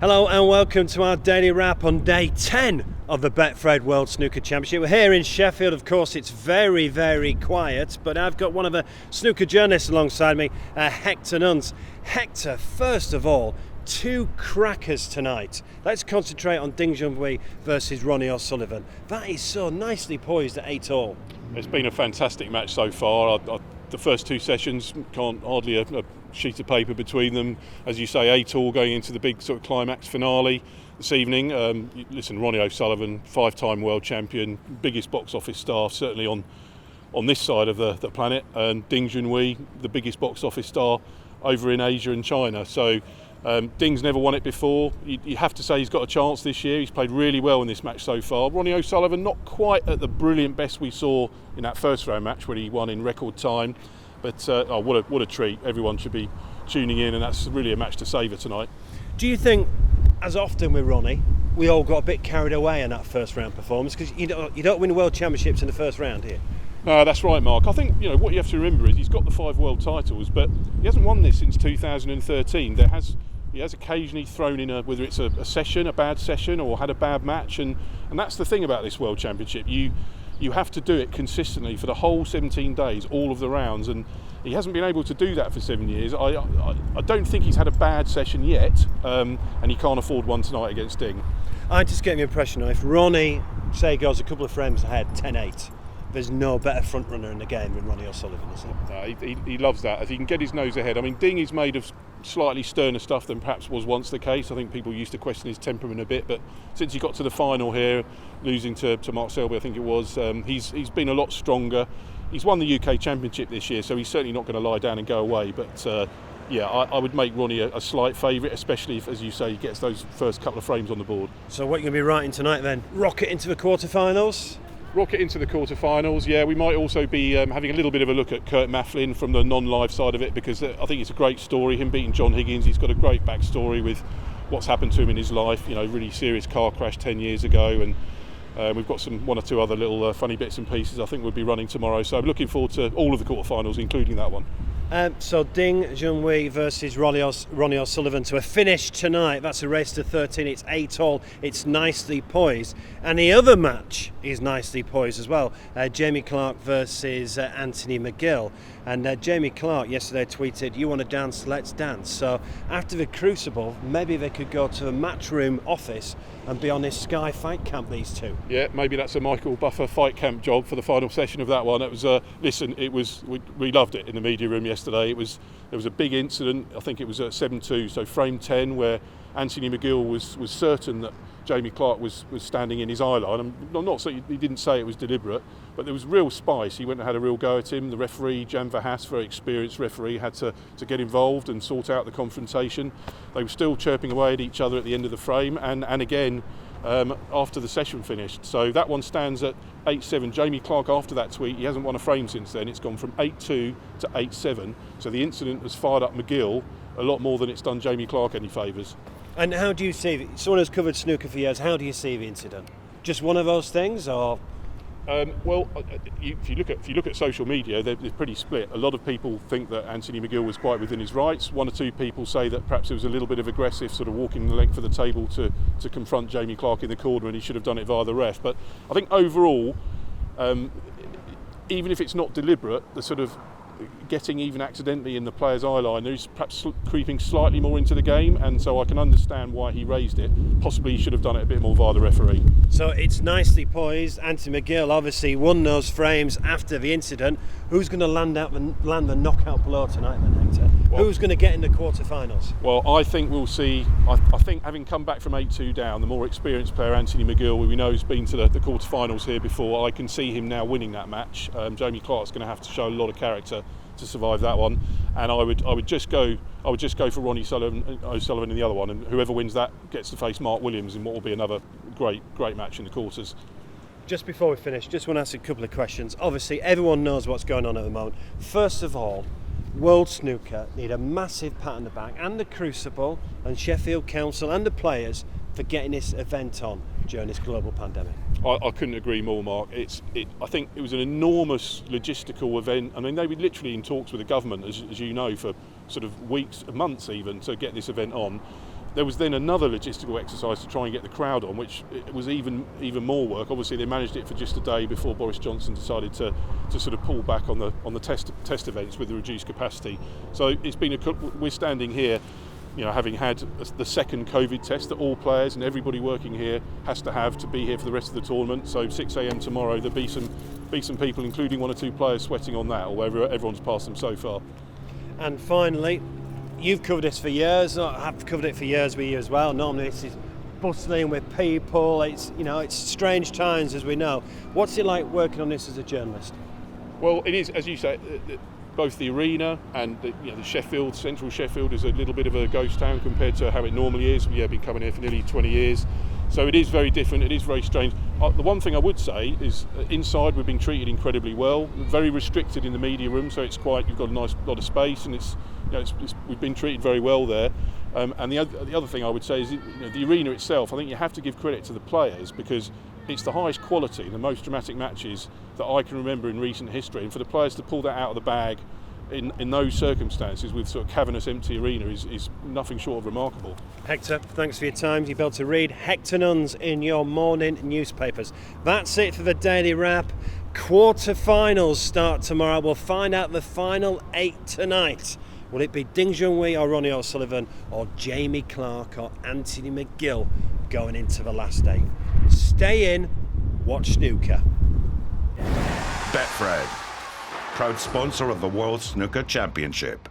Hello and welcome to our daily wrap on day 10 of the Betfred World Snooker Championship. We're here in Sheffield. Of course, it's very, very quiet, but I've got one of the snooker journalists alongside me, Hector Nunns. Hector, first of all, two crackers tonight. Let's concentrate on Ding and Ronnie versus Ronnie O'Sullivan. That is so nicely poised at 8-all. It's been a fantastic match so far. The first two sessions, hardly a sheet of paper between them. As you say, 8-all going into the big sort of climax finale this evening. Listen, Ronnie O'Sullivan, 5-time world champion, biggest box office star certainly on this side of the planet, and Ding Junhui, the biggest box office star over in Asia and China. So Ding's never won it before. You have to say he's got a chance this year. He's played really well in this match so far. Ronnie O'Sullivan not quite at the brilliant best we saw in that first round match when he won in record time. But what a treat. Everyone should be tuning in, and that's really a match to savour tonight. Do you think, as often with Ronnie, we all got a bit carried away in that first round performance? Because you don't win world championships in the first round here. No, that's right, Mark. I think what you have to remember is he's got the 5 world titles, but he hasn't won this since 2013. He has occasionally thrown in whether it's a session, a bad session, or had a bad match, and that's the thing about this World Championship. You have to do it consistently for the whole 17 days, all of the rounds, and he hasn't been able to do that for 7 years. I don't think he's had a bad session yet, and he can't afford one tonight against Ding. I just get the impression if Ronnie, say, goes a couple of frames ahead, 10-8, there's no better front runner in the game than Ronnie O'Sullivan, is there? He loves that. If he can get his nose ahead. I mean, Ding is made of slightly sterner stuff than perhaps was once the case. I think people used to question his temperament a bit, but since he got to the final here, losing to Mark Selby, I think it was, he's been a lot stronger. He's won the UK Championship this year, so he's certainly not going to lie down and go away. But I would make Ronnie a slight favourite, especially if, as you say, he gets those first couple of frames on the board. So what are you going to be writing tonight then? Rocket into the quarterfinals? Rocket into the quarterfinals, yeah. We might also be having a little bit of a look at Kurt Mafflin from the non-live side of it, because I think it's a great story, him beating John Higgins. He's got a great backstory with what's happened to him in his life, really serious car crash 10 years ago, and we've got one or two other little funny bits and pieces I think we'll be running tomorrow, so I'm looking forward to all of the quarterfinals, including that one. So Ding Junhui versus Ronnie O'Sullivan to a finish tonight. That's a race to 13. It's 8-all. It's nicely poised. And the other match is nicely poised as well. Jamie Clarke versus Anthony McGill. And Jamie Clarke yesterday tweeted, "You want to dance, let's dance." So after the Crucible, maybe they could go to a matchroom office and be on this Sky fight camp, these two. Yeah, maybe that's a Michael Buffer fight camp job for the final session of that one. It was we loved it in the media room yesterday. There was a big incident. I think it was at 7-2, so frame 10, where Anthony McGill was certain that Jamie Clarke was standing in his eye line. I'm not saying he didn't say it was deliberate, but there was real spice. He went and had a real go at him. The referee, Jan Verhaas, very experienced referee, had to get involved and sort out the confrontation. They were still chirping away at each other at the end of the frame, and again after the session finished. So that one stands at 8-7. Jamie Clarke, after that tweet, he hasn't won a frame since then. It's gone from 8-2 to 8-7. So the incident has fired up McGill a lot more than it's done Jamie Clarke any favours. And how do you see, someone who's covered snooker for years, how do you see the incident? Just one of those things, or? If you look at social media, they're pretty split. A lot of people think that Anthony McGill was quite within his rights. One or two people say that perhaps it was a little bit of aggressive, sort of walking the length of the table to confront Jamie Clarke in the corner, and he should have done it via the ref. But I think overall, even if it's not deliberate, the sort of getting even accidentally in the player's eye line, there's perhaps creeping slightly more into the game, and so I can understand why he raised it. Possibly he should have done it a bit more via the referee. So it's nicely poised. Anthony McGill obviously won those frames after the incident. Who's going to land the knockout blow tonight then, Hector? Who's going to get in the quarterfinals? Well, I think we'll see. I think having come back from 8-2 down, the more experienced player Anthony McGill, who we know has been to the quarterfinals here before, I can see him now winning that match. Jamie Clarke's going to have to show a lot of character to survive that one, and I would just go for Ronnie O'Sullivan in the other one, and whoever wins that gets to face Mark Williams in what will be another great match in the quarters. Just before we finish, just want to ask a couple of questions. Obviously, everyone knows what's going on at the moment. First of all, World Snooker need a massive pat on the back, and the Crucible and Sheffield Council and the players for getting this event on during this global pandemic. I couldn't agree more, Mark. I think it was an enormous logistical event. I mean, they were literally in talks with the government, as you know, for sort of weeks, months even, to get this event on. There was then another logistical exercise to try and get the crowd on, which it was even more work. Obviously, they managed it for just a day before Boris Johnson decided to sort of pull back on the test events with the reduced capacity. So it's been we're standing here, having had the second COVID test that all players and everybody working here has to have to be here for the rest of the tournament. So 6 a.m. tomorrow, there'll be some people, including 1 or 2 players, sweating on that, although everyone's passed them so far. And finally, you've covered this for years. I've covered it for years with you as well. Normally this is bustling with people. It's strange times, as we know. What's it like working on this as a journalist? Well, it is, as you say, both the arena and the Sheffield, central Sheffield, is a little bit of a ghost town compared to how it normally is. We've been coming here for nearly 20 years. So it is very different, it is very strange. The one thing I would say is inside we've been treated incredibly well, very restricted in the media room, so it's you've got a nice lot of space, and we've been treated very well there. And the other thing I would say is the arena itself, I think you have to give credit to the players, because it's the highest quality, the most dramatic matches that I can remember in recent history, and for the players to pull that out of the bag in those circumstances with sort of cavernous empty arena is nothing short of remarkable. Hector, thanks for your time. You'll be able to read Hector Nunns in your morning newspapers. That's it for the Daily Wrap. Quarter-finals start tomorrow. We'll find out the final 8 tonight. Will it be Ding and Ronnie or Ronnie O'Sullivan, or Jamie Clarke or Anthony McGill going into the last 8? Stay in, watch snooker. Betfred, proud sponsor of the World Snooker Championship.